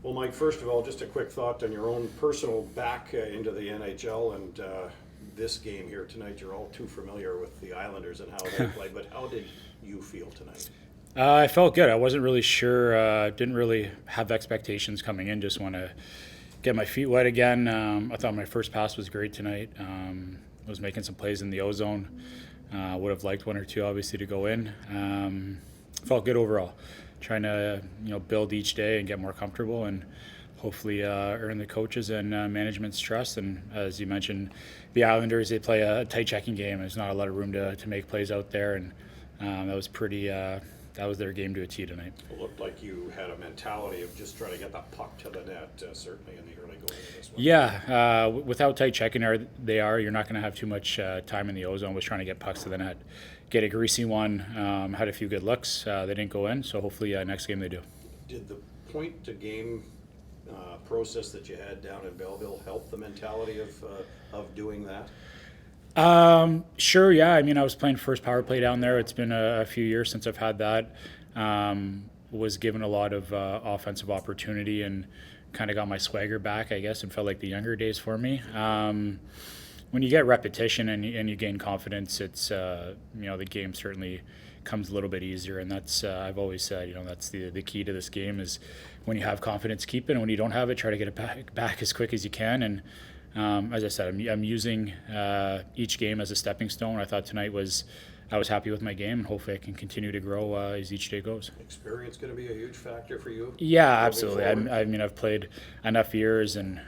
Well, Mike, first of all, just a quick thought on your own personal back into the NHL and this game here tonight. You're all too familiar with the Islanders and how they play, but how did you feel tonight? I felt good. I wasn't really sure. Didn't really have expectations coming in. Just want to get my feet wet again. I thought my first pass was great tonight. Was making some plays in the ozone. Would have liked one or two, obviously, to go in. Felt good overall. Trying to build each day and get more comfortable and hopefully earn the coaches and management's trust. And as you mentioned, the Islanders, they play a tight checking game. There's not a lot of room to make plays out there, and that was pretty. That was their game to a T tonight. It looked like you had a mentality of just trying to get the puck to the net, certainly in the early going of this one. Yeah, without tight checking, you're not going to have too much time in the ozone. Was trying to get pucks to the net, get a greasy one. Had a few good looks. They didn't go in, so hopefully next game they do. Did the point to game process that you had down in Belleville help the mentality of doing that? Sure, yeah. I mean, I was playing first power play down there. It's been a few years since I've had that. Was given a lot of offensive opportunity and kind of got my swagger back, I guess, and felt like the younger days for me. When you get repetition and you gain confidence, it's the game certainly comes a little bit easier, and that's I've always said that's the key to this game is when you have confidence, keep it, and when you don't have it, try to get it back as quick as you can. And as I said, I'm using each game as a stepping stone. I thought tonight I was happy with my game, and hopefully I can continue to grow as each day goes. Experience going to be a huge factor for you? Yeah, absolutely. I mean, I've played enough years and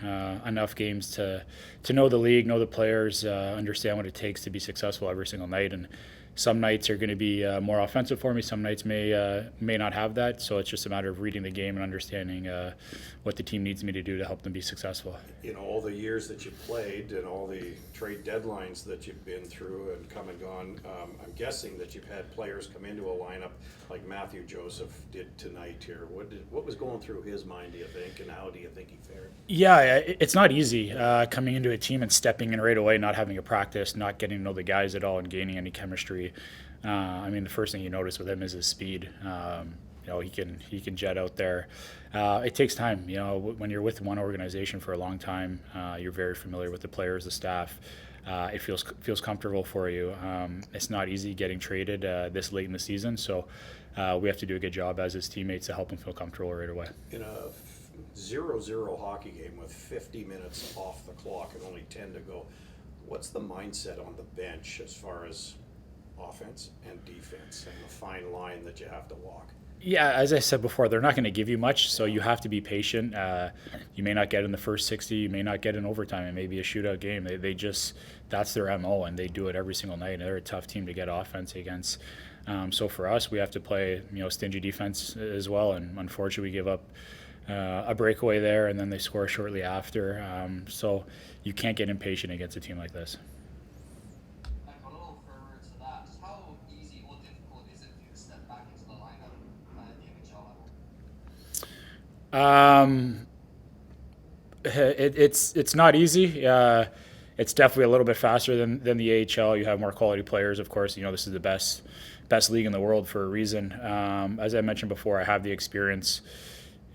enough games to know the league, know the players, understand what it takes to be successful every single night. And some nights are going to be more offensive for me. Some nights may not have that. So it's just a matter of reading the game and understanding what the team needs me to do to help them be successful. In all the years that you've played and all the trade deadlines that you've been through and come and gone, I'm guessing that you've had players come into a lineup like Matthew Joseph did tonight here. What was going through his mind, do you think, and how do you think he fared? Yeah, it's not easy coming into a team and stepping in right away, not having a practice, not getting to know the guys at all and gaining any chemistry. I mean, the first thing you notice with him is his speed. He can jet out there. It takes time. When you're with one organization for a long time, you're very familiar with the players, the staff. It feels comfortable for you. It's not easy getting traded this late in the season, so we have to do a good job as his teammates to help him feel comfortable right away. In a 0-0 hockey game with 50 minutes off the clock and only 10 to go, what's the mindset on the bench as far as offense and defense and the fine line that you have to walk? Yeah, as I said before, they're not going to give you much, so you have to be patient. You may not get in the first 60, you may not get in overtime. It may be a shootout game. They just, that's their MO, and they do it every single night. And they're a tough team to get offense against. So for us, we have to play stingy defense as well, and unfortunately we give up a breakaway there, and then they score shortly after. So you can't get impatient against a team like this. It's not easy. It's definitely a little bit faster than the AHL. You have more quality players, of course. This is the best league in the world for a reason. As I mentioned before, I have the experience.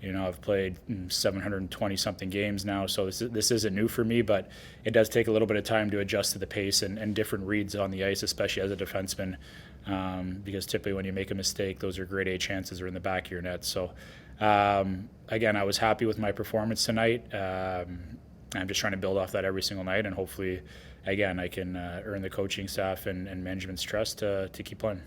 I've played 720 something games now, so this isn't new for me, but it does take a little bit of time to adjust to the pace and different reads on the ice, especially as a defenseman, because typically when you make a mistake, those are grade A chances are in the back of your net. So again, I was happy with my performance tonight. I'm just trying to build off that every single night, and hopefully, again, I can earn the coaching staff and management's trust to keep playing.